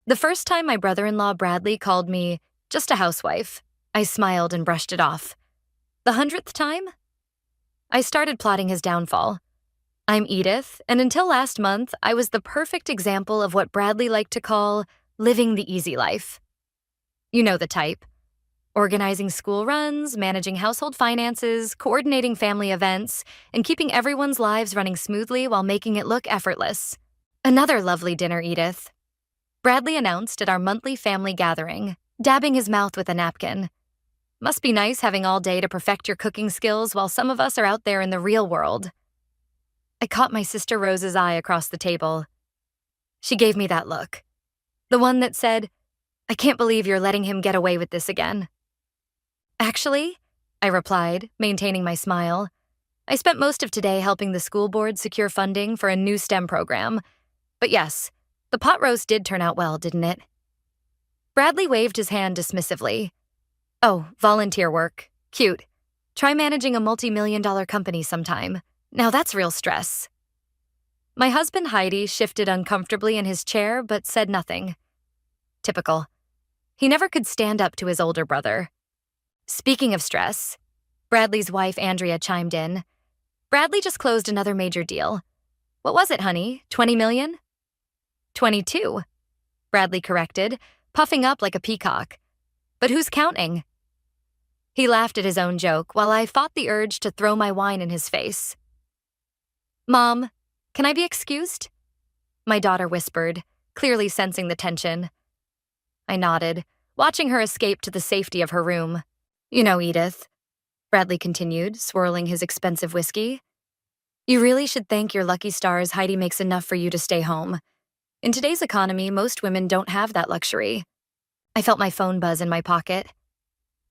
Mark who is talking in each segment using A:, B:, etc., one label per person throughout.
A: The first time my brother-in-law Bradley called me just a housewife, I smiled and brushed it off. The 100th time? I started plotting his downfall. I'm Edith, and until last month, I was the perfect example of what Bradley liked to call living the easy life. You know the type. Organizing school runs, managing household finances, coordinating family events, and keeping everyone's lives running smoothly while making it look effortless. Another lovely dinner, Edith. Bradley announced at our monthly family gathering, dabbing his mouth with a napkin. Must be nice having all day to perfect your cooking skills while some of us are out there in the real world. I caught my sister Rose's eye across the table. She gave me that look. The one that said, "I can't believe you're letting him get away with this again." Actually, I replied, maintaining my smile, I spent most of today helping the school board secure funding for a new STEM program. But yes, the pot roast did turn out well, didn't it? Bradley waved his hand dismissively. Oh, volunteer work. Cute. Try managing a multi-million-dollar company sometime. Now that's real stress. My husband Heidi shifted uncomfortably in his chair but said nothing. Typical. He never could stand up to his older brother. Speaking of stress, Bradley's wife Andrea chimed in. Bradley just closed another major deal. What was it, honey? 20 million? 22, Bradley corrected, puffing up like a peacock. But who's counting? He laughed at his own joke while I fought the urge to throw my wine in his face. Mom, can I be excused? My daughter whispered, clearly sensing the tension. I nodded, watching her escape to the safety of her room. You know, Edith, Bradley continued, swirling his expensive whiskey. You really should thank your lucky stars Heidi makes enough for you to stay home. In today's economy, most women don't have that luxury. I felt my phone buzz in my pocket.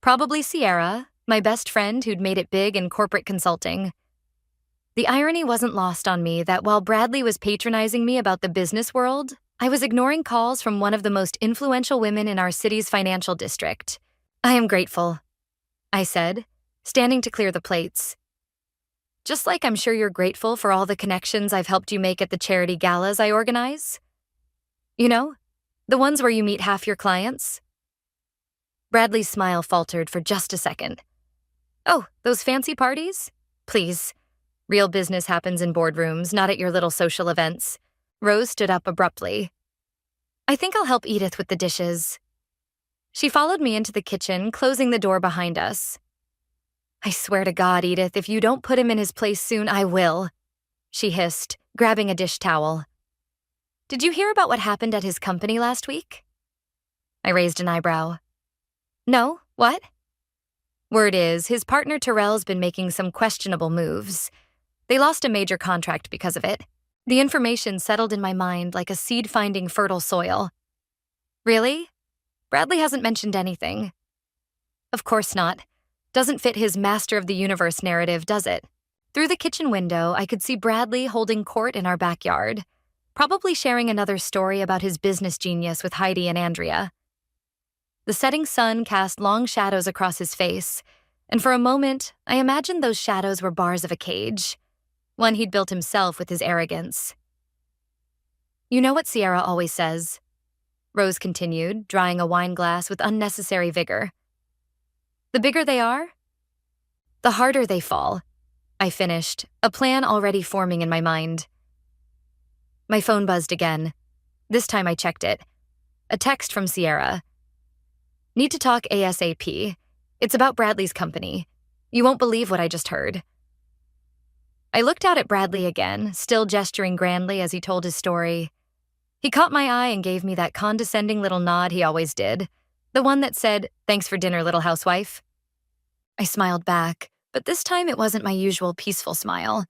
A: Probably Sierra, my best friend who'd made it big in corporate consulting. The irony wasn't lost on me that while Bradley was patronizing me about the business world, I was ignoring calls from one of the most influential women in our city's financial district. I am grateful, I said, standing to clear the plates. Just like I'm sure you're grateful for all the connections I've helped you make at the charity galas I organize. You know, the ones where you meet half your clients. Bradley's smile faltered for just a second. Oh, those fancy parties? Please. Real business happens in boardrooms, not at your little social events. Rose stood up abruptly. I think I'll help Edith with the dishes. She followed me into the kitchen, closing the door behind us. I swear to God, Edith, if you don't put him in his place soon, I will, she hissed, grabbing a dish towel. Did you hear about what happened at his company last week? I raised an eyebrow. No, what? Word is, his partner Terrell's been making some questionable moves. They lost a major contract because of it. The information settled in my mind like a seed finding fertile soil. Really? Bradley hasn't mentioned anything. Of course not. Doesn't fit his master of the universe narrative, does it? Through the kitchen window, I could see Bradley holding court in our backyard, probably sharing another story about his business genius with Heidi and Andrea. The setting sun cast long shadows across his face, and for a moment, I imagined those shadows were bars of a cage, one he'd built himself with his arrogance. You know what Sierra always says, Rose continued, drying a wine glass with unnecessary vigor. The bigger they are, the harder they fall, I finished, a plan already forming in my mind. My phone buzzed again. This time I checked it. A text from Sierra. Need to talk ASAP. It's about Bradley's company. You won't believe what I just heard. I looked out at Bradley again, still gesturing grandly as he told his story. He caught my eye and gave me that condescending little nod he always did, the one that said, "Thanks for dinner, little housewife." I smiled back, but this time it wasn't my usual peaceful smile.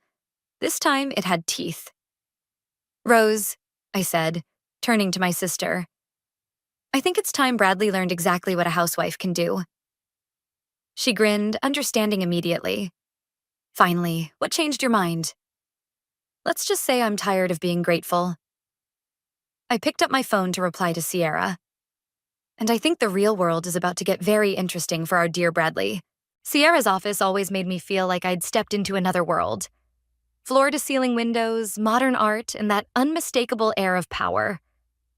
A: This time it had teeth. Rose, I said, turning to my sister. I think it's time Bradley learned exactly what a housewife can do. She grinned, understanding immediately. Finally, what changed your mind? Let's just say I'm tired of being grateful. I picked up my phone to reply to Sierra. And I think the real world is about to get very interesting for our dear Bradley. Sierra's office always made me feel like I'd stepped into another world. Floor-to-ceiling windows, modern art, and that unmistakable air of power.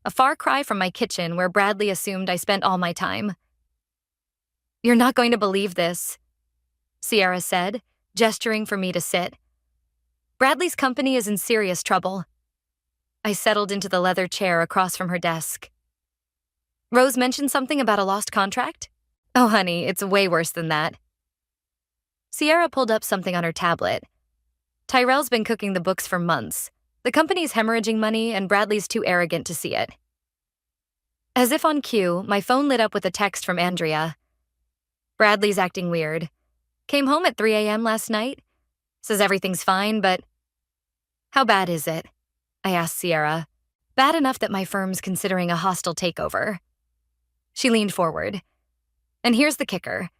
A: a far cry from my kitchen where Bradley assumed I spent all my time. "You're not going to believe this," Sierra said, gesturing for me to sit. "Bradley's company is in serious trouble." I settled into the leather chair across from her desk. "Rose mentioned something about a lost contract?" "Oh, honey, it's way worse than that." Sierra pulled up something on her tablet. "Tyrell's been cooking the books for months. The company's hemorrhaging money, and Bradley's too arrogant to see it." As if on cue, my phone lit up with a text from Andrea. "Bradley's acting weird. Came home at 3 a.m. last night. Says everything's fine, but..." "How bad is it?" I asked Sierra. "Bad enough that my firm's considering a hostile takeover." She leaned forward. "And here's the kicker.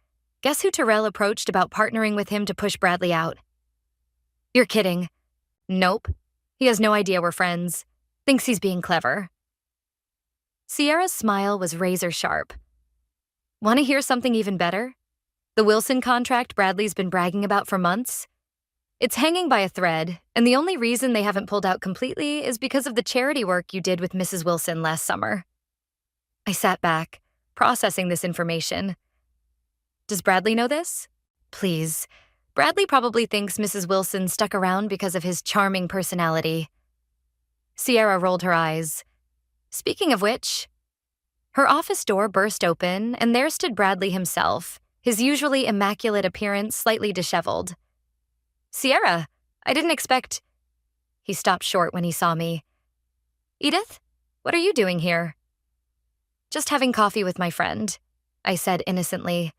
A: Guess who Tyrell approached about partnering with him to push Bradley out?" "You're kidding." "Nope. He has no idea we're friends. Thinks he's being clever." Sierra's smile was razor sharp. "Want to hear something even better? The Wilson contract Bradley's been bragging about for months? It's hanging by a thread, and the only reason they haven't pulled out completely is because of the charity work you did with Mrs. Wilson last summer." I sat back, processing this information. "Does Bradley know this?" "Please. Bradley probably thinks Mrs. Wilson stuck around because of his charming personality." Sierra rolled her eyes. "Speaking of which..." Her office door burst open, and there stood Bradley himself, his usually immaculate appearance slightly disheveled. "Sierra, I didn't expect..." He stopped short when he saw me. "Edith, what are you doing here?" "Just having coffee with my friend," I said innocently.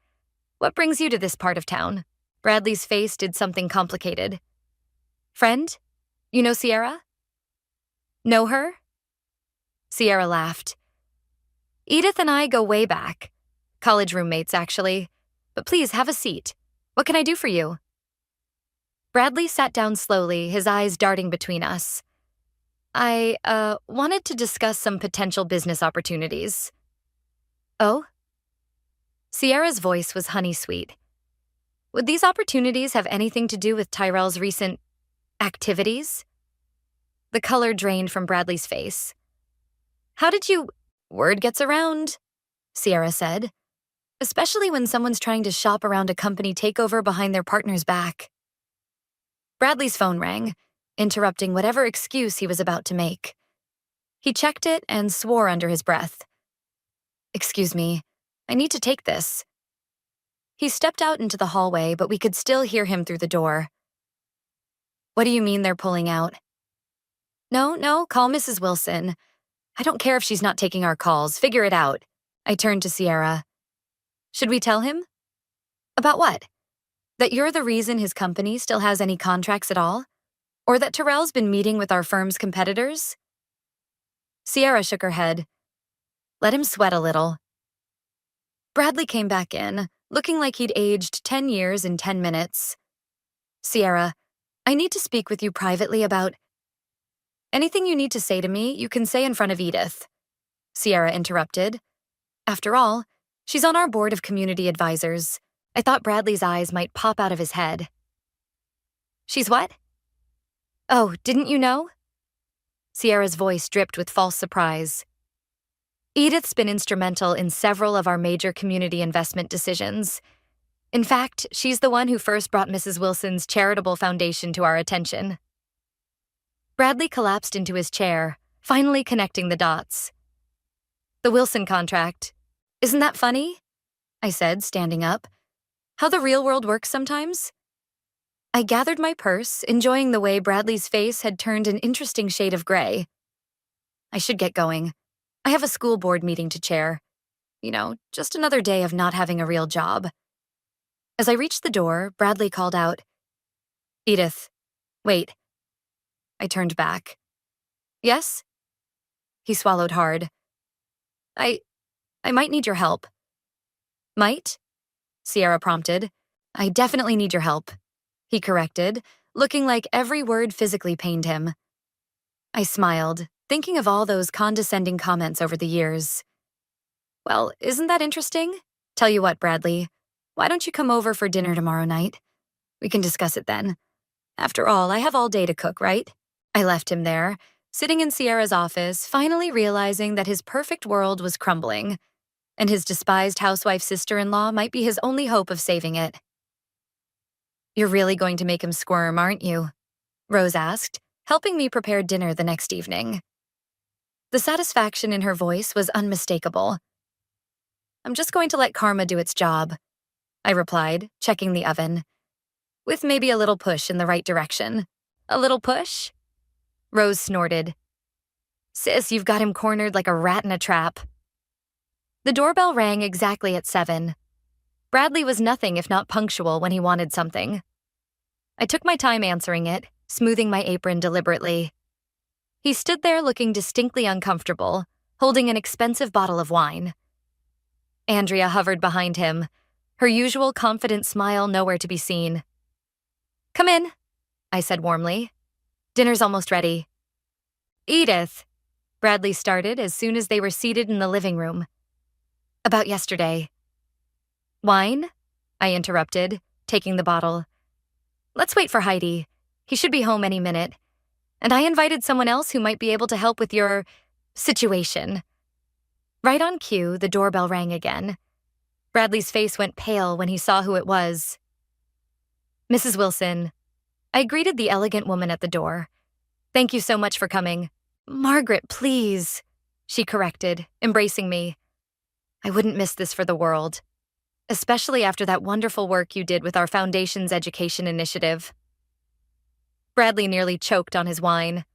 A: "What brings you to this part of town?" Bradley's face did something complicated. "Friend? You know Sierra?" "Know her?" Sierra laughed. "Edith and I go way back. College roommates, actually. But please, have a seat. What can I do for you?" Bradley sat down slowly, his eyes darting between us. I wanted to discuss some potential business opportunities." "Oh?" Sierra's voice was honey-sweet. "Would these opportunities have anything to do with Tyrell's recent activities?" The color drained from Bradley's face. "How did you..." "Word gets around," Sierra said, "especially when someone's trying to shop around a company takeover behind their partner's back." Bradley's phone rang, interrupting whatever excuse he was about to make. He checked it and swore under his breath. "Excuse me, I need to take this." He stepped out into the hallway, but we could still hear him through the door. "What do you mean they're pulling out?" No, call Mrs. Wilson. I don't care if she's not taking our calls. Figure it out." I turned to Sierra. "Should we tell him?" "About what? That you're the reason his company still has any contracts at all? Or that Tyrell's been meeting with our firm's competitors?" Sierra shook her head. "Let him sweat a little." Bradley came back in, looking like he'd aged 10 years in 10 minutes. "Sierra, I need to speak with you privately about..." "Anything you need to say to me, you can say in front of Edith," Sierra interrupted. "After all, she's on our board of community advisors." I thought Bradley's eyes might pop out of his head. "She's what?" "Oh, didn't you know?" Sierra's voice dripped with false surprise. "Edith's been instrumental in several of our major community investment decisions. In fact, she's the one who first brought Mrs. Wilson's charitable foundation to our attention." Bradley collapsed into his chair, finally connecting the dots. "The Wilson contract. Isn't that funny?" I said, standing up. "How the real world works sometimes?" I gathered my purse, enjoying the way Bradley's face had turned an interesting shade of gray. "I should get going. I have a school board meeting to chair. Just another day of not having a real job." As I reached the door, Bradley called out, "Edith, wait." I turned back. "Yes?" He swallowed hard. I might need your help." "Might?" Sierra prompted. "I definitely need your help," he corrected, looking like every word physically pained him. I smiled, thinking of all those condescending comments over the years. "Well, isn't that interesting? Tell you what, Bradley, why don't you come over for dinner tomorrow night? We can discuss it then. After all, I have all day to cook, right?" I left him there, sitting in Sierra's office, finally realizing that his perfect world was crumbling, and his despised housewife sister-in-law might be his only hope of saving it. "You're really going to make him squirm, aren't you?" Rose asked, helping me prepare dinner the next evening. The satisfaction in her voice was unmistakable. "I'm just going to let karma do its job," I replied, checking the oven, with maybe a little push in the right direction. "A little push?" Rose snorted. "Sis, you've got him cornered like a rat in a trap." The doorbell rang exactly at 7. Bradley was nothing if not punctual when he wanted something. I took my time answering it, smoothing my apron deliberately. He stood there looking distinctly uncomfortable, holding an expensive bottle of wine. Andrea hovered behind him, her usual confident smile nowhere to be seen. "Come in," I said warmly. "Dinner's almost ready." "Edith," Bradley started as soon as they were seated in the living room. "About yesterday." "Wine?" I interrupted, taking the bottle. "Let's wait for Heidi. He should be home any minute. And I invited someone else who might be able to help with your situation." Right on cue, the doorbell rang again. Bradley's face went pale when he saw who it was. "Mrs. Wilson." I greeted the elegant woman at the door. "Thank you so much for coming." "Margaret, please," she corrected, embracing me. "I wouldn't miss this for the world, especially after that wonderful work you did with our Foundation's education initiative." Bradley nearly choked on his wine.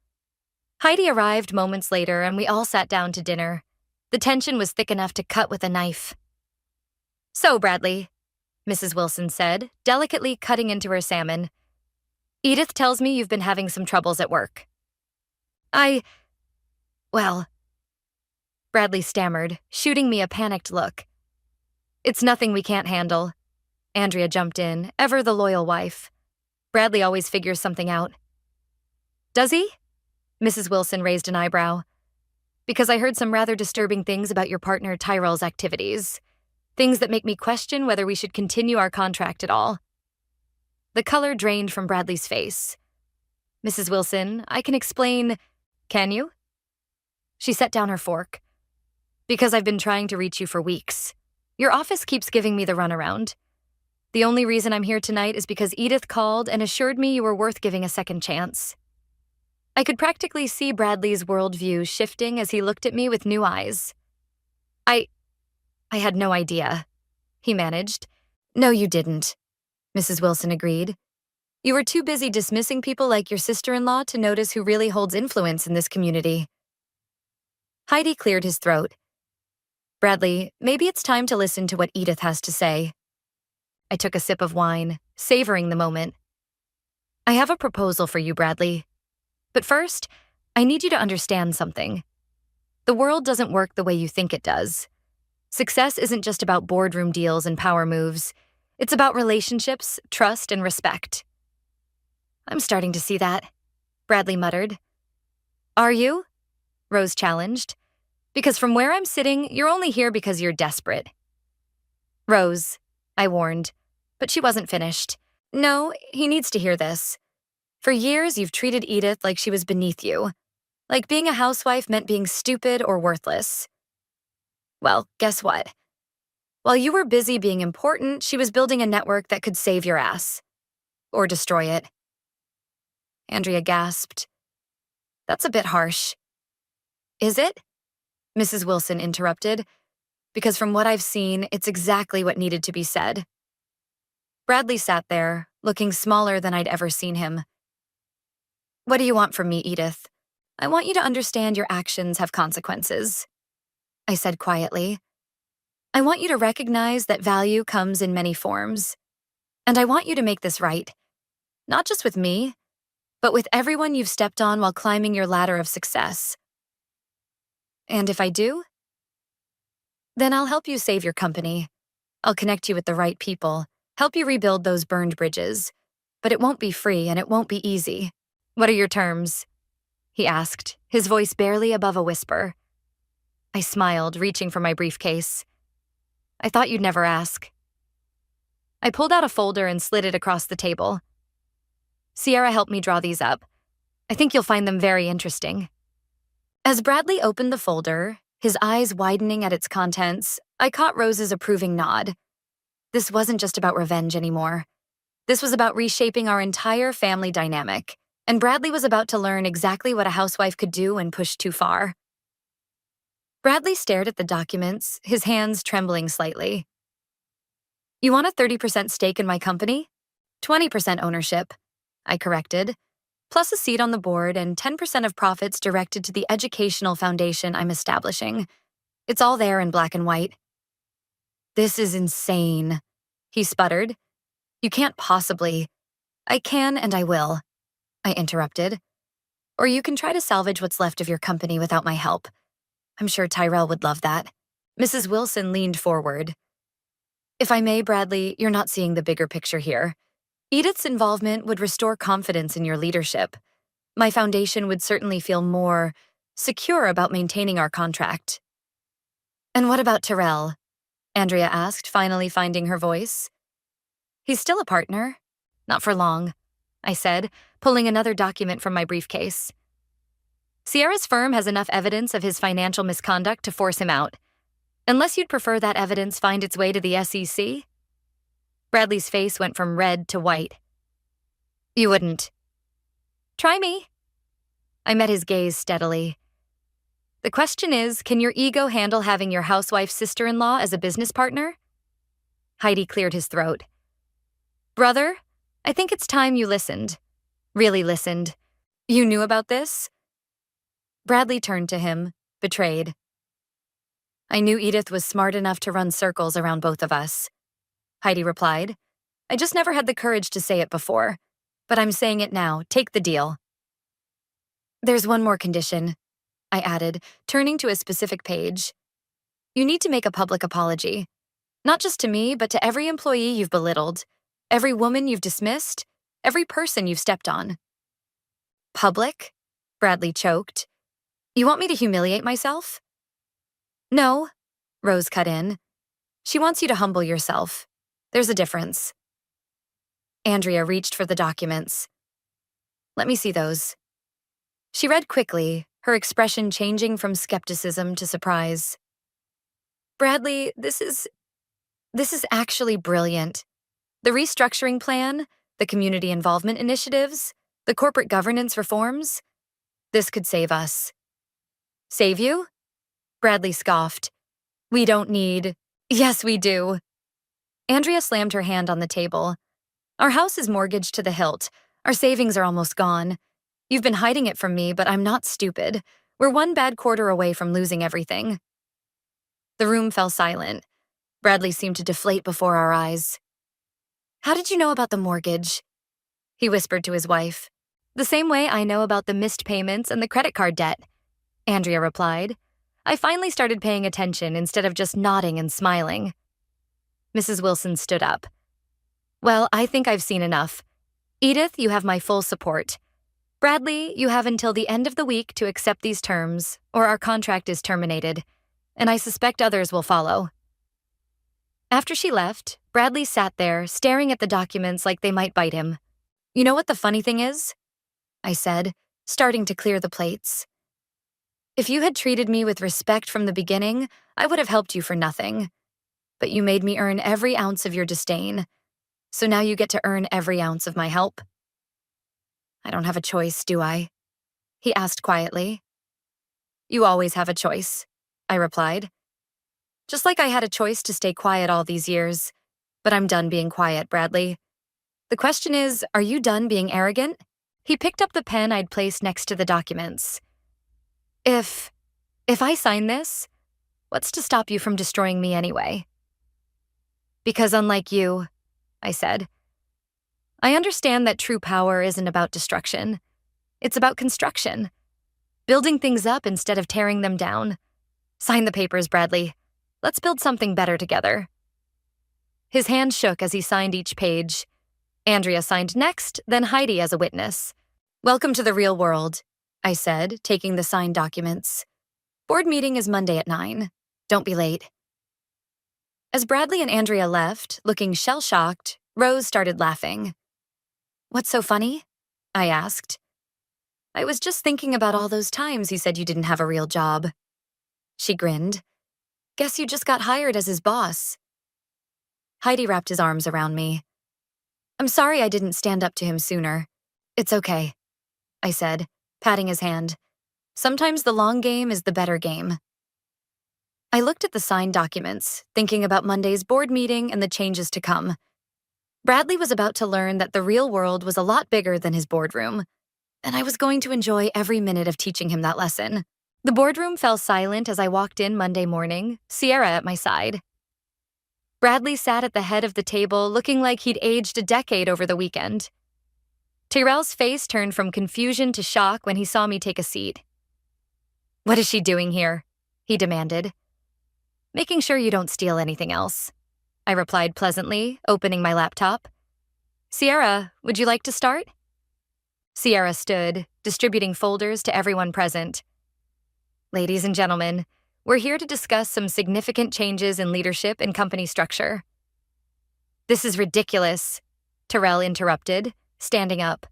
A: Heidi arrived moments later, and we all sat down to dinner. The tension was thick enough to cut with a knife. "So, Bradley," Mrs. Wilson said, delicately cutting into her salmon, "Edith tells me you've been having some troubles at work." Well," Bradley stammered, shooting me a panicked look. "It's nothing we can't handle." Andrea jumped in, ever the loyal wife. "Bradley always figures something out." "Does he?" Mrs. Wilson raised an eyebrow. "Because I heard some rather disturbing things about your partner Tyrell's activities. Things that make me question whether we should continue our contract at all." The color drained from Bradley's face. "Mrs. Wilson, I can explain." "Can you?" She set down her fork. "Because I've been trying to reach you for weeks. Your office keeps giving me the runaround. The only reason I'm here tonight is because Edith called and assured me you were worth giving a second chance." I could practically see Bradley's worldview shifting as he looked at me with new eyes. I had no idea," he managed. "No, you didn't," Mrs. Wilson agreed. "You were too busy dismissing people like your sister-in-law to notice who really holds influence in this community." Heidi cleared his throat. "Bradley, maybe it's time to listen to what Edith has to say." I took a sip of wine, savoring the moment. "I have a proposal for you, Bradley. But first, I need you to understand something. The world doesn't work the way you think it does. Success isn't just about boardroom deals and power moves. It's about relationships, trust, and respect." "I'm starting to see that," Bradley muttered. "Are you?" Rose challenged. "Because from where I'm sitting, you're only here because you're desperate." "Rose," I warned, but she wasn't finished. "No, he needs to hear this. For years, you've treated Edith like she was beneath you, like being a housewife meant being stupid or worthless. Well, guess what? While you were busy being important, she was building a network that could save your ass. Or destroy it." Andrea gasped. "That's a bit harsh." "Is it?" Mrs. Wilson interrupted, "because from what I've seen, it's exactly what needed to be said." Bradley sat there, looking smaller than I'd ever seen him. "What do you want from me, Edith? I want you to understand your actions have consequences," I said quietly. "I want you to recognize that value comes in many forms. And I want you to make this right. Not just with me, but with everyone you've stepped on while climbing your ladder of success. And if I do, then I'll help you save your company. I'll connect you with the right people, help you rebuild those burned bridges. But it won't be free and it won't be easy." "What are your terms?" he asked, his voice barely above a whisper. I smiled, reaching for my briefcase. "I thought you'd never ask." I pulled out a folder and slid it across the table. "Sierra helped me draw these up. I think you'll find them very interesting." As Bradley opened the folder, his eyes widening at its contents, I caught Rose's approving nod. This wasn't just about revenge anymore. This was about reshaping our entire family dynamic, and Bradley was about to learn exactly what a housewife could do when pushed too far. Bradley stared at the documents, his hands trembling slightly. You want a 30% stake in my company? 20% ownership, I corrected, plus a seat on the board and 10% of profits directed to the educational foundation I'm establishing. It's all there in black and white. This is insane, he sputtered. You can't possibly. I can and I will, I interrupted. Or you can try to salvage what's left of your company without my help. I'm sure Tyrell would love that. Mrs. Wilson leaned forward. If I may, Bradley, you're not seeing the bigger picture here. Edith's involvement would restore confidence in your leadership. My foundation would certainly feel more secure about maintaining our contract. And what about Tyrell? Andrea asked, finally finding her voice. He's still a partner. Not for long, I said, pulling another document from my briefcase. Sierra's firm has enough evidence of his financial misconduct to force him out. Unless you'd prefer that evidence find its way to the SEC? Bradley's face went from red to white. You wouldn't. Try me. I met his gaze steadily. The question is, can your ego handle having your housewife's sister-in-law as a business partner? Heidi cleared his throat. Brother, I think it's time you listened. Really listened. You knew about this? Bradley turned to him, betrayed. I knew Edith was smart enough to run circles around both of us. Heidi replied. I just never had the courage to say it before. But I'm saying it now. Take the deal. There's one more condition, I added, turning to a specific page. You need to make a public apology. Not just to me, but to every employee you've belittled, every woman you've dismissed, every person you've stepped on. Public? Bradley choked. You want me to humiliate myself? No, Rose cut in. She wants you to humble yourself. There's a difference. Andrea reached for the documents. Let me see those. She read quickly, her expression changing from skepticism to surprise. Bradley, this is actually brilliant. The restructuring plan, the community involvement initiatives, the corporate governance reforms, this could save us. Save you? Bradley scoffed. We don't need. Yes, we do. Andrea slammed her hand on the table. Our house is mortgaged to the hilt. Our savings are almost gone. You've been hiding it from me, but I'm not stupid. We're one bad quarter away from losing everything. The room fell silent. Bradley seemed to deflate before our eyes. How did you know about the mortgage? He whispered to his wife. The same way I know about the missed payments and the credit card debt, Andrea replied. I finally started paying attention instead of just nodding and smiling. Mrs. Wilson stood up. Well, I think I've seen enough. Edith, you have my full support. Bradley, you have until the end of the week to accept these terms, or our contract is terminated, and I suspect others will follow. After she left, Bradley sat there, staring at the documents like they might bite him. You know what the funny thing is? I said, starting to clear the plates. If you had treated me with respect from the beginning, I would have helped you for nothing. But you made me earn every ounce of your disdain. So now you get to earn every ounce of my help. I don't have a choice, do I? He asked quietly. You always have a choice, I replied. Just like I had a choice to stay quiet all these years. But I'm done being quiet, Bradley. The question is, are you done being arrogant? He picked up the pen I'd placed next to the documents. If I sign this, what's to stop you from destroying me anyway? Because unlike you, I said, I understand that true power isn't about destruction. It's about construction. Building things up instead of tearing them down. Sign the papers, Bradley. Let's build something better together. His hand shook as he signed each page. Andrea signed next, then Heidi as a witness. Welcome to the real world, I said, taking the signed documents. Board meeting is Monday at 9. Don't be late. As Bradley and Andrea left, looking shell-shocked, Rose started laughing. What's so funny? I asked. I was just thinking about all those times you said you didn't have a real job. She grinned. Guess you just got hired as his boss. Heidi wrapped his arms around me. I'm sorry I didn't stand up to him sooner. It's okay, I said, patting his hand. Sometimes the long game is the better game. I looked at the signed documents, thinking about Monday's board meeting and the changes to come. Bradley was about to learn that the real world was a lot bigger than his boardroom, and I was going to enjoy every minute of teaching him that lesson. The boardroom fell silent as I walked in Monday morning, Sierra at my side. Bradley sat at the head of the table looking like he'd aged a decade over the weekend. Tyrell's face turned from confusion to shock when he saw me take a seat. What is she doing here? He demanded. Making sure you don't steal anything else, I replied pleasantly, opening my laptop. Sierra, would you like to start? Sierra stood, distributing folders to everyone present. Ladies and gentlemen, we're here to discuss some significant changes in leadership and company structure. This is ridiculous, Tyrell interrupted, standing up.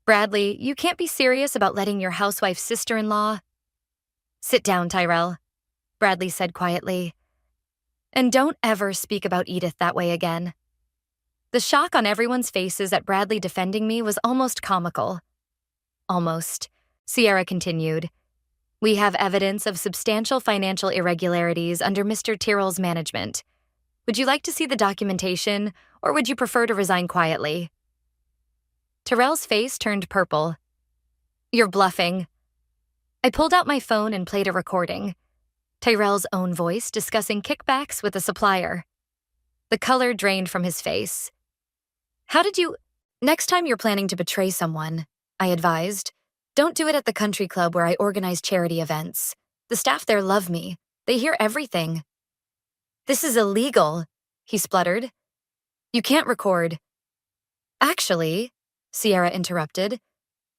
A: Bradley, you can't be serious about letting your housewife's sister-in-law. Sit down, Tyrell, Bradley said quietly. And don't ever speak about Edith that way again. The shock on everyone's faces at Bradley defending me was almost comical. Almost, Sierra continued. We have evidence of substantial financial irregularities under Mr. Tyrrell's management. Would you like to see the documentation, or would you prefer to resign quietly? Tyrrell's face turned purple. You're bluffing. I pulled out my phone and played a recording. Tyrell's own voice discussing kickbacks with a supplier. The color drained from his face. How did you— Next time you're planning to betray someone, I advised, don't do it at the country club where I organize charity events. The staff there love me. They hear everything. This is illegal, he spluttered. You can't record. Actually, Sierra interrupted,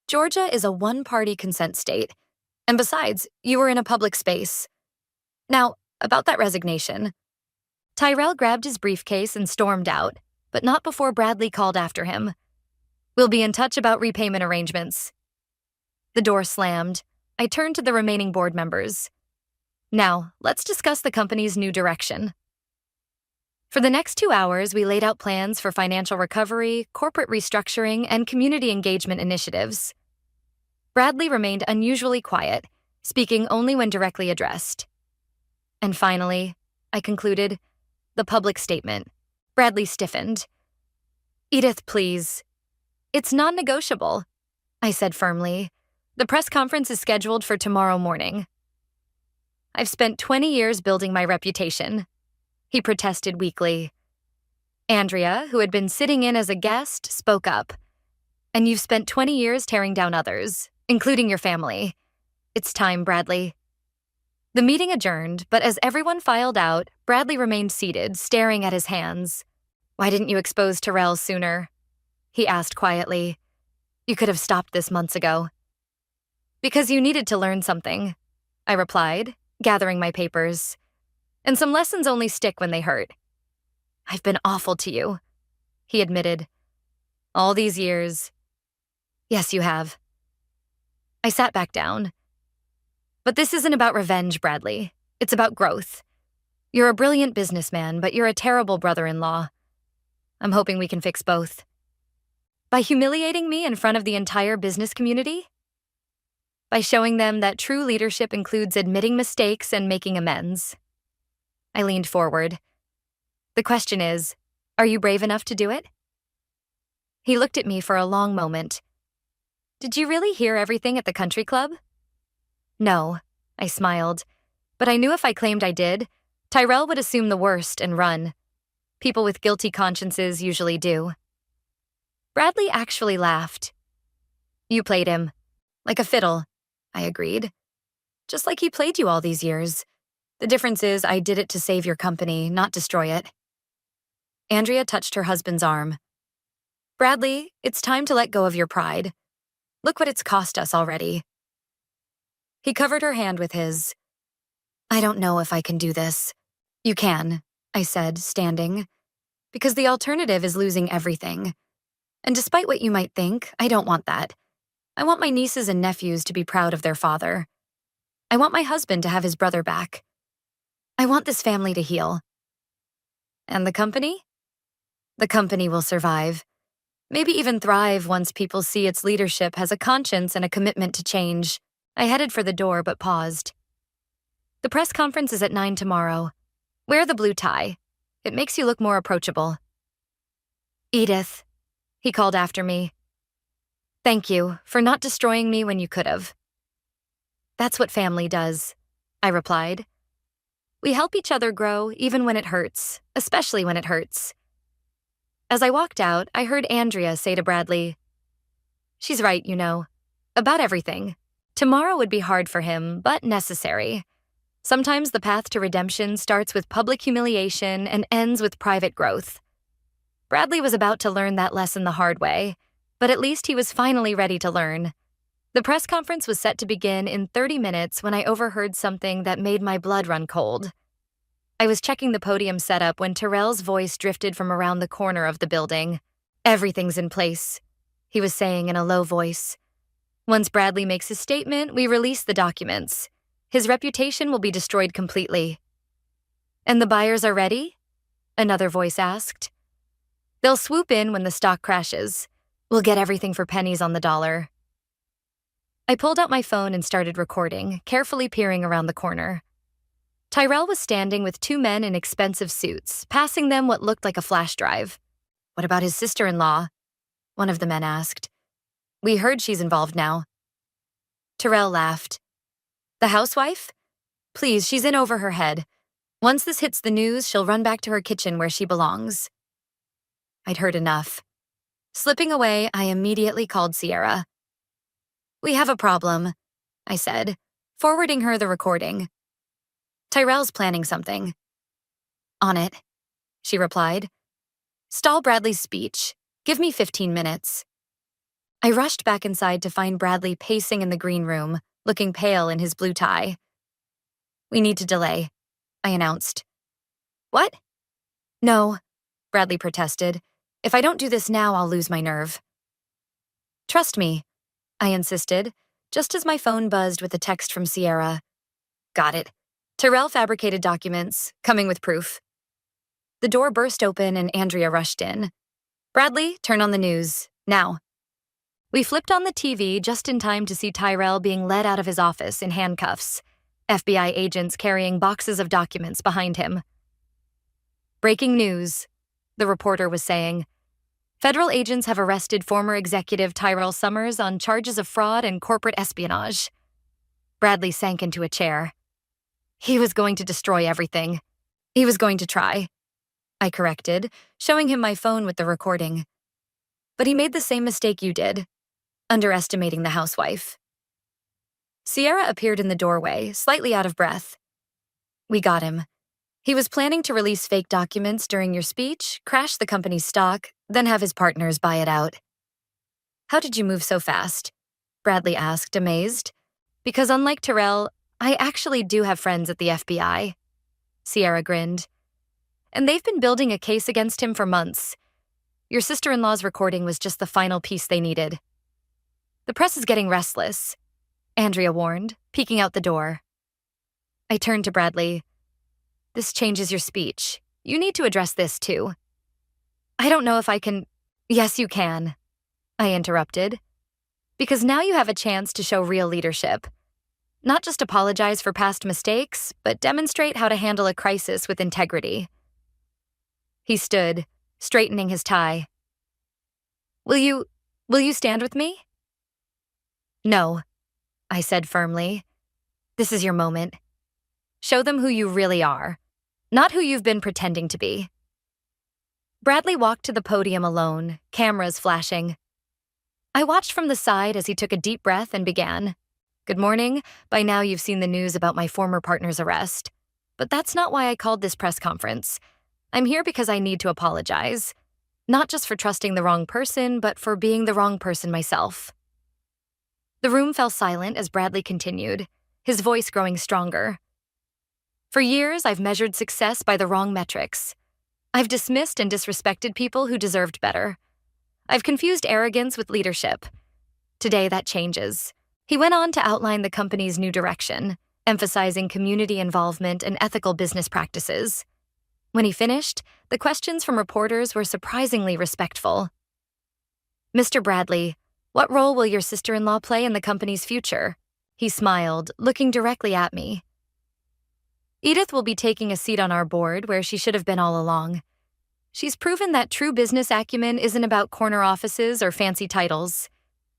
A: Georgia is a one-party consent state. And besides, you were in a public space. Now, about that resignation. Tyrell grabbed his briefcase and stormed out, but not before Bradley called after him. We'll be in touch about repayment arrangements. The door slammed. I turned to the remaining board members. Now, let's discuss the company's new direction. For the next 2 hours, we laid out plans for financial recovery, corporate restructuring, and community engagement initiatives. Bradley remained unusually quiet, speaking only when directly addressed. And finally, I concluded, the public statement. Bradley stiffened. Edith, please. It's non-negotiable, I said firmly. The press conference is scheduled for tomorrow morning. I've spent 20 years building my reputation, he protested weakly. Andrea, who had been sitting in as a guest, spoke up. And you've spent 20 years tearing down others, including your family. It's time, Bradley. The meeting adjourned, but as everyone filed out, Bradley remained seated, staring at his hands. Why didn't you expose Tyrell sooner? He asked quietly. You could have stopped this months ago. Because you needed to learn something, I replied, gathering my papers. And some lessons only stick when they hurt. I've been awful to you, he admitted. All these years. Yes, you have. I sat back down. But this isn't about revenge, Bradley. It's about growth. You're a brilliant businessman, but you're a terrible brother-in-law. I'm hoping we can fix both. By humiliating me in front of the entire business community? By showing them that true leadership includes admitting mistakes and making amends. I leaned forward. The question is, are you brave enough to do it? He looked at me for a long moment. Did you really hear everything at the country club? No, I smiled. But I knew if I claimed I did, Tyrell would assume the worst and run. People with guilty consciences usually do. Bradley actually laughed. You played him. Like a fiddle, I agreed. Just like he played you all these years. The difference is I did it to save your company, not destroy it. Andrea touched her husband's arm. Bradley, it's time to let go of your pride. Look what it's cost us already. He covered her hand with his. I don't know if I can do this. You can, I said, standing. Because the alternative is losing everything. And despite what you might think, I don't want that. I want my nieces and nephews to be proud of their father. I want my husband to have his brother back. I want this family to heal. And the company? The company will survive. Maybe even thrive once people see its leadership has a conscience and a commitment to change. I headed for the door but paused. The press conference is at 9 tomorrow. Wear the blue tie. It makes you look more approachable. Edith, he called after me. Thank you for not destroying me when you could have. That's what family does, I replied. We help each other grow even when it hurts, especially when it hurts. As I walked out, I heard Andrea say to Bradley, she's right, about everything. Tomorrow would be hard for him, but necessary. Sometimes the path to redemption starts with public humiliation and ends with private growth. Bradley was about to learn that lesson the hard way, but at least he was finally ready to learn. The press conference was set to begin in 30 minutes when I overheard something that made my blood run cold. I was checking the podium setup when Terrell's voice drifted from around the corner of the building. Everything's in place, he was saying in a low voice. Once Bradley makes his statement, we release the documents. His reputation will be destroyed completely. And the buyers are ready? Another voice asked. They'll swoop in when the stock crashes. We'll get everything for pennies on the dollar. I pulled out my phone and started recording, carefully peering around the corner. Tyrell was standing with two men in expensive suits, passing them what looked like a flash drive. What about his sister-in-law? One of the men asked. We heard she's involved now. Tyrell laughed. The housewife? Please, she's in over her head. Once this hits the news, she'll run back to her kitchen where she belongs. I'd heard enough. Slipping away, I immediately called Sierra. We have a problem, I said, forwarding her the recording. Tyrell's planning something. On it, she replied. Stall Bradley's speech. Give me 15 minutes. I rushed back inside to find Bradley pacing in the green room, looking pale in his blue tie. We need to delay, I announced. What? No, Bradley protested. If I don't do this now, I'll lose my nerve. Trust me, I insisted, just as my phone buzzed with a text from Sierra. Got it. Tyrell fabricated documents, coming with proof. The door burst open and Andrea rushed in. Bradley, turn on the news, now. We flipped on the TV just in time to see Tyrell being led out of his office in handcuffs, FBI agents carrying boxes of documents behind him. Breaking news, the reporter was saying. Federal agents have arrested former executive Tyrell Summers on charges of fraud and corporate espionage. Bradley sank into a chair. He was going to destroy everything. He was going to try. I corrected, showing him my phone with the recording. But he made the same mistake you did, underestimating the housewife. Sierra appeared in the doorway, slightly out of breath. We got him. He was planning to release fake documents during your speech, crash the company's stock, then have his partners buy it out. How did you move so fast? Bradley asked, amazed. Because unlike Tyrell, I actually do have friends at the FBI. Sierra grinned. And they've been building a case against him for months. Your sister-in-law's recording was just the final piece they needed. The press is getting restless, Andrea warned, peeking out the door. I turned to Bradley. This changes your speech. You need to address this too. I don't know if I can. Yes, you can, I interrupted. Because now you have a chance to show real leadership. Not just apologize for past mistakes, but demonstrate how to handle a crisis with integrity. He stood, straightening his tie. Will you stand with me? No, I said firmly. This is your moment. Show them who you really are, not who you've been pretending to be. Bradley walked to the podium alone, cameras flashing. I watched from the side as he took a deep breath and began. Good morning. By now you've seen the news about my former partner's arrest. But that's not why I called this press conference. I'm here because I need to apologize. Not just for trusting the wrong person, but for being the wrong person myself. The room fell silent as Bradley continued, his voice growing stronger. For years, I've measured success by the wrong metrics. I've dismissed and disrespected people who deserved better. I've confused arrogance with leadership. Today, that changes. He went on to outline the company's new direction, emphasizing community involvement and ethical business practices. When he finished, the questions from reporters were surprisingly respectful. "Mr. Bradley, what role will your sister-in-law play in the company's future?" He smiled, looking directly at me. "Edith will be taking a seat on our board where she should have been all along. She's proven that true business acumen isn't about corner offices or fancy titles.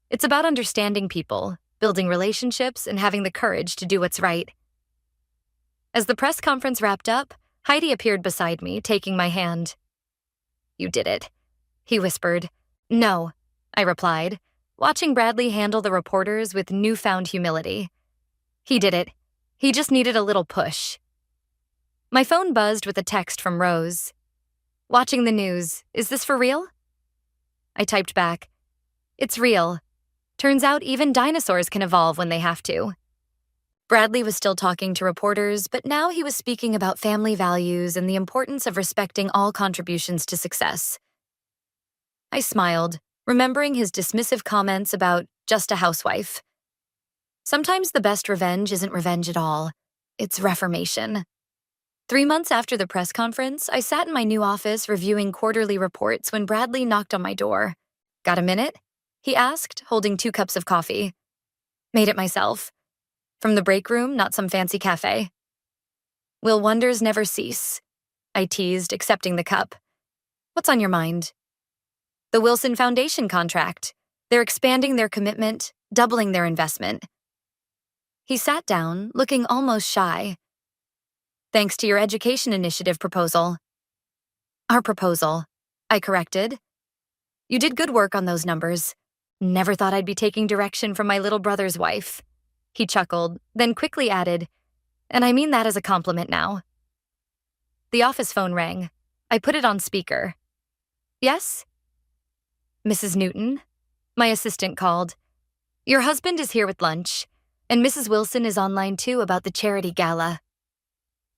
A: It's about understanding people, building relationships, and having the courage to do what's right." As the press conference wrapped up, Heidi appeared beside me, taking my hand. "You did it," he whispered. "No," I replied, watching Bradley handle the reporters with newfound humility. "He did it. He just needed a little push." My phone buzzed with a text from Rose. "Watching the news. Is this for real?" I typed back, "It's real. Turns out even dinosaurs can evolve when they have to." Bradley was still talking to reporters, but now he was speaking about family values and the importance of respecting all contributions to success. I smiled, remembering his dismissive comments about just a housewife. Sometimes the best revenge isn't revenge at all. It's reformation. 3 months after the press conference, I sat in my new office reviewing quarterly reports when Bradley knocked on my door. "Got a minute?" he asked, holding 2 cups of coffee. "Made it myself. From the break room, not some fancy cafe." "Will wonders never cease?" I teased, accepting the cup. "What's on your mind?" "The Wilson Foundation contract. They're expanding their commitment, doubling their investment." He sat down, looking almost shy. "Thanks to your education initiative proposal." "Our proposal," I corrected. "You did good work on those numbers. Never thought I'd be taking direction from my little brother's wife." He chuckled, then quickly added, "And I mean that as a compliment now." The office phone rang. I put it on speaker. "Yes?" "Mrs. Newton?" My assistant called. "Your husband is here with lunch, and Mrs. Wilson is online too about the charity gala."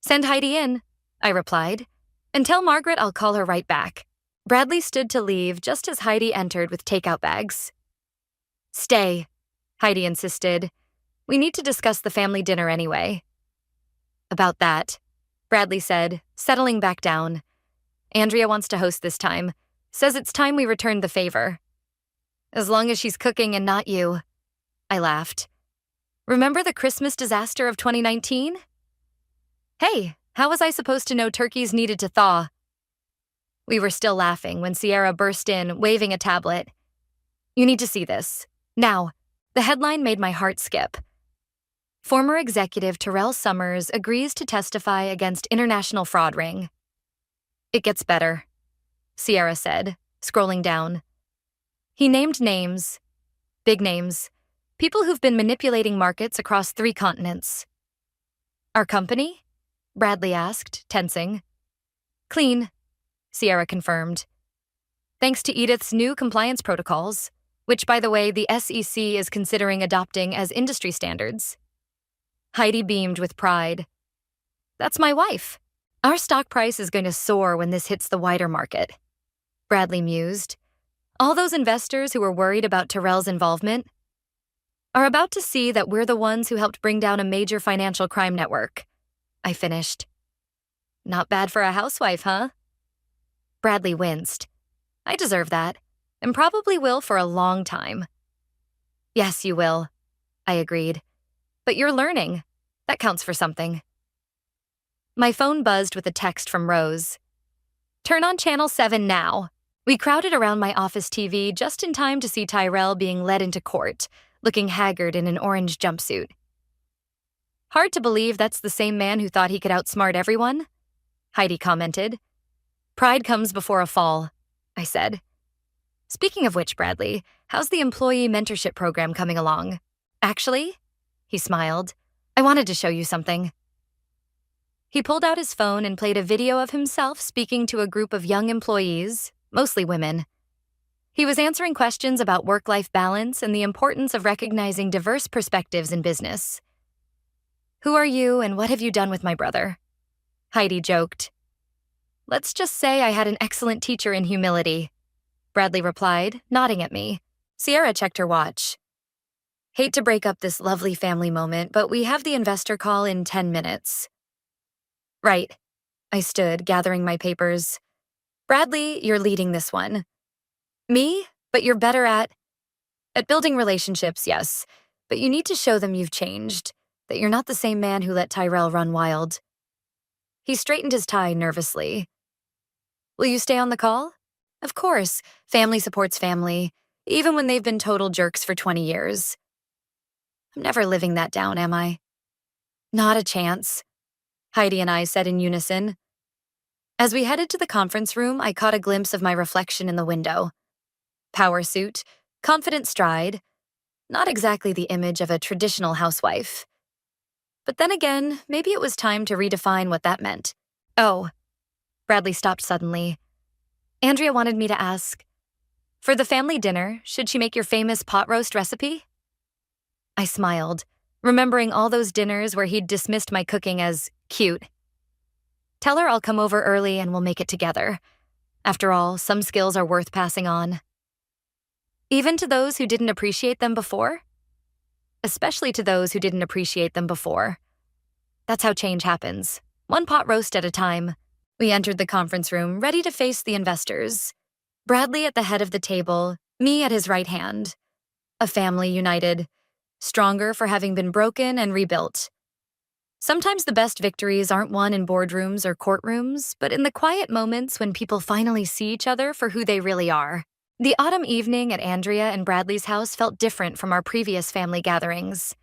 A: "Send Heidi in," I replied, "and tell Margaret I'll call her right back." Bradley stood to leave just as Heidi entered with takeout bags. "Stay," Heidi insisted. "We need to discuss the family dinner anyway." "About that," Bradley said, settling back down. "Andrea wants to host this time. Says it's time we returned the favor." "As long as she's cooking and not you." I laughed. "Remember the Christmas disaster of 2019? Hey, how was I supposed to know turkeys needed to thaw?" We were still laughing when Sierra burst in, waving a tablet. "You need to see this. Now." The headline made my heart skip. "Former executive Terrell Summers agrees to testify against international fraud ring." "It gets better," Sierra said, scrolling down. He named names. Big names. People who've been manipulating markets across 3 continents. "Our company?" Bradley asked, tensing. "Clean," Sierra confirmed. "Thanks to Edith's new compliance protocols, which, by the way, the SEC is considering adopting as industry standards." Heidi beamed with pride. "That's my wife. Our stock price is going to soar when this hits the wider market." Bradley mused. "All those investors who were worried about Terrell's involvement are about to see that we're the ones who helped bring down a major financial crime network." I finished. "Not bad for a housewife, huh?" Bradley winced. "I deserve that, and probably will for a long time." "Yes, you will," I agreed. "But you're learning. That counts for something." My phone buzzed with a text from Rose. "Turn on Channel 7 now." We crowded around my office TV just in time to see Tyrell being led into court, looking haggard in an orange jumpsuit. "Hard to believe that's the same man who thought he could outsmart everyone," Heidi commented. "Pride comes before a fall," I said. "Speaking of which, Bradley, how's the employee mentorship program coming along?" "Actually," he smiled, "I wanted to show you something." He pulled out his phone and played a video of himself speaking to a group of young employees, mostly women. He was answering questions about work-life balance and the importance of recognizing diverse perspectives in business. "Who are you and what have you done with my brother?" Heidi joked. "Let's just say I had an excellent teacher in humility," Bradley replied, nodding at me. Sierra checked her watch. Hate to break up this lovely family moment, but we have the investor call in 10 minutes. Right. I stood, gathering my papers. Bradley, you're leading this one. Me? But you're better at building relationships, yes. But you need to show them you've changed, that you're not the same man who let Tyrell run wild. He straightened his tie nervously. Will you stay on the call? Of course. Family supports family, even when they've been total jerks for 20 years. I'm never living that down, am I? Not a chance, Heidi and I said in unison. As we headed to the conference room, I caught a glimpse of my reflection in the window. Power suit, confident stride, not exactly the image of a traditional housewife. But then again, maybe it was time to redefine what that meant. Oh, Bradley stopped suddenly. Andrea wanted me to ask, for the family dinner, should she make your famous pot roast recipe? I smiled, remembering all those dinners where he'd dismissed my cooking as cute. Tell her I'll come over early and we'll make it together. After all, some skills are worth passing on. Even to those who didn't appreciate them before? Especially to those who didn't appreciate them before. That's how change happens, one pot roast at a time. We entered the conference room, ready to face the investors. Bradley at the head of the table, me at his right hand. A family united, stronger for having been broken and rebuilt. Sometimes the best victories aren't won in boardrooms or courtrooms, but in the quiet moments when people finally see each other for who they really are. The autumn evening at Andrea and Bradley's house felt different from our previous family gatherings.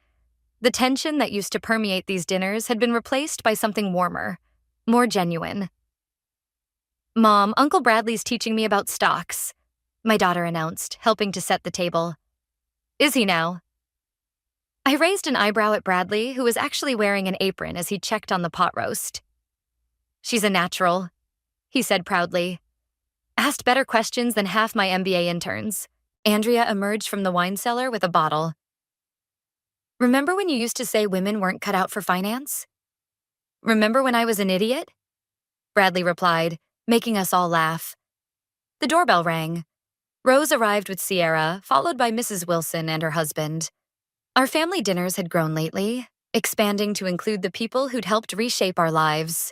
A: The tension that used to permeate these dinners had been replaced by something warmer, more genuine. Mom, Uncle Bradley's teaching me about stocks, my daughter announced, helping to set the table. Is he now? I raised an eyebrow at Bradley, who was actually wearing an apron as he checked on the pot roast. She's a natural, he said proudly. Asked better questions than half my MBA interns. Andrea emerged from the wine cellar with a bottle. Remember when you used to say women weren't cut out for finance? Remember when I was an idiot? Bradley replied, making us all laugh. The doorbell rang. Rose arrived with Sierra, followed by Mrs. Wilson and her husband. Our family dinners had grown lately, expanding to include the people who'd helped reshape our lives.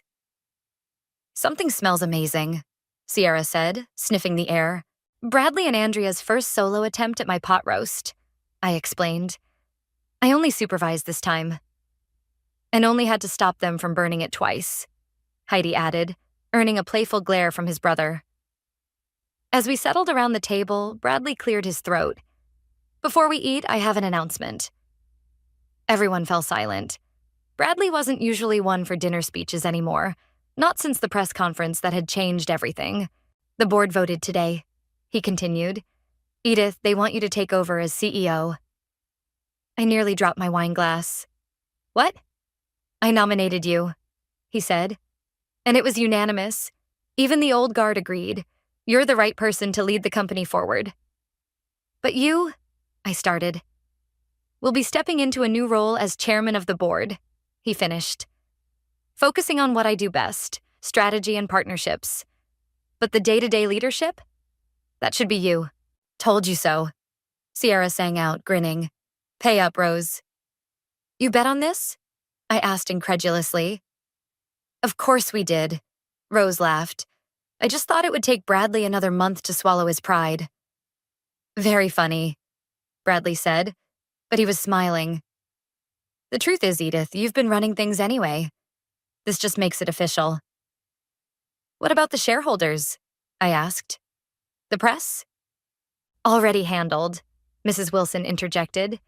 A: Something smells amazing, Sierra said, sniffing the air. Bradley and Andrea's first solo attempt at my pot roast, I explained. I only supervised this time. And only had to stop them from burning it twice, Heidi added, earning a playful glare from his brother. As we settled around the table, Bradley cleared his throat. Before we eat, I have an announcement. Everyone fell silent. Bradley wasn't usually one for dinner speeches anymore, not since the press conference that had changed everything. The board voted today, he continued. Edith, they want you to take over as CEO. I nearly dropped my wine glass. What? I nominated you, he said. And it was unanimous. Even the old guard agreed. You're the right person to lead the company forward. But you, I started. We'll be stepping into a new role as chairman of the board, he finished. Focusing on what I do best, strategy and partnerships. But the day-to-day leadership? That should be you. Told you so. Sierra sang out, grinning. Pay up, Rose. You bet on this? I asked incredulously. Of course we did, Rose laughed. I just thought it would take Bradley another month to swallow his pride. Very funny, Bradley said, but he was smiling. The truth is, Edith, you've been running things anyway. This just makes it official. What about the shareholders? I asked. The press? Already handled, Mrs. Wilson interjected.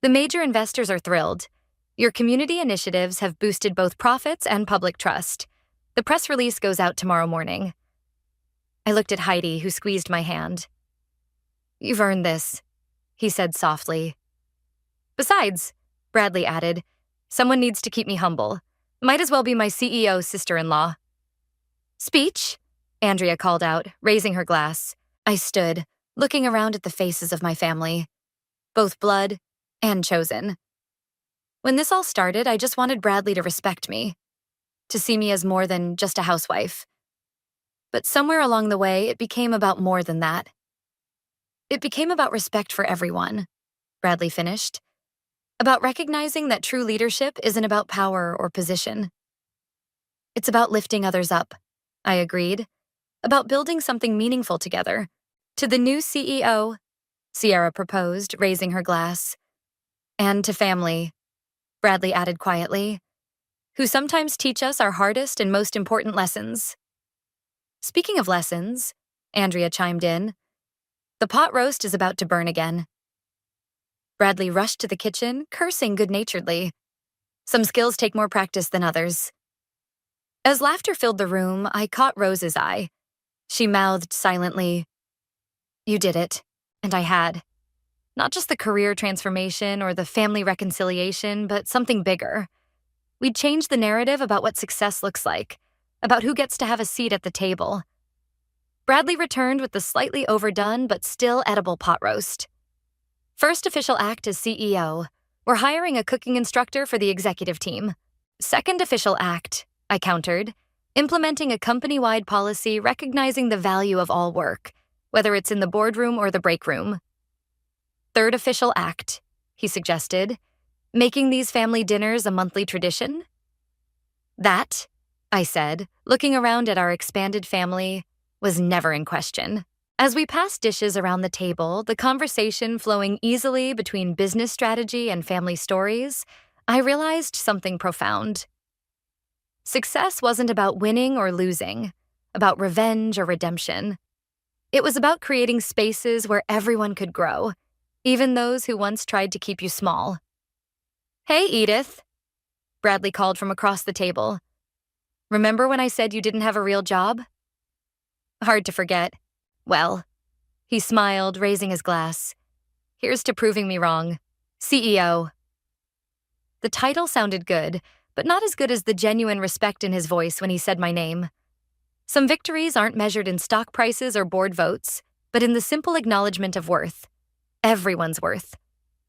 A: The major investors are thrilled. Your community initiatives have boosted both profits and public trust. The press release goes out tomorrow morning. I looked at Heidi, who squeezed my hand. You've earned this, he said softly. Besides, Bradley added, someone needs to keep me humble. Might as well be my CEO sister-in-law. Speech? Andrea called out, raising her glass. I stood, looking around at the faces of my family, both blood and chosen. When this all started, I just wanted Bradley to respect me, to see me as more than just a housewife. But somewhere along the way, it became about more than that. It became about respect for everyone, Bradley finished. About recognizing that true leadership isn't about power or position. It's about lifting others up. I agreed. About building something meaningful together. To the new CEO, Sierra proposed, raising her glass. And to family, Bradley added quietly, who sometimes teach us our hardest and most important lessons. Speaking of lessons, Andrea chimed in, the pot roast is about to burn again. Bradley rushed to the kitchen, cursing good-naturedly. Some skills take more practice than others. As laughter filled the room, I caught Rose's eye. She mouthed silently, "You did it." And I had. Not just the career transformation or the family reconciliation, but something bigger. We'd changed the narrative about what success looks like, about who gets to have a seat at the table. Bradley returned with the slightly overdone but still edible pot roast. First official act as CEO, we're hiring a cooking instructor for the executive team. Second official act, I countered, implementing a company-wide policy recognizing the value of all work, whether it's in the boardroom or the break room. Third official act, he suggested, making these family dinners a monthly tradition. That, I said, looking around at our expanded family, was never in question. As we passed dishes around the table, the conversation flowing easily between business strategy and family stories, I realized something profound. Success wasn't about winning or losing, about revenge or redemption. It was about creating spaces where everyone could grow, even those who once tried to keep you small. "Hey, Edith," Bradley called from across the table. "Remember when I said you didn't have a real job?" Hard to forget. Well, he smiled, raising his glass. "Here's to proving me wrong. CEO." The title sounded good, but not as good as the genuine respect in his voice when he said my name. Some victories aren't measured in stock prices or board votes, but in the simple acknowledgement of worth. Everyone's worth.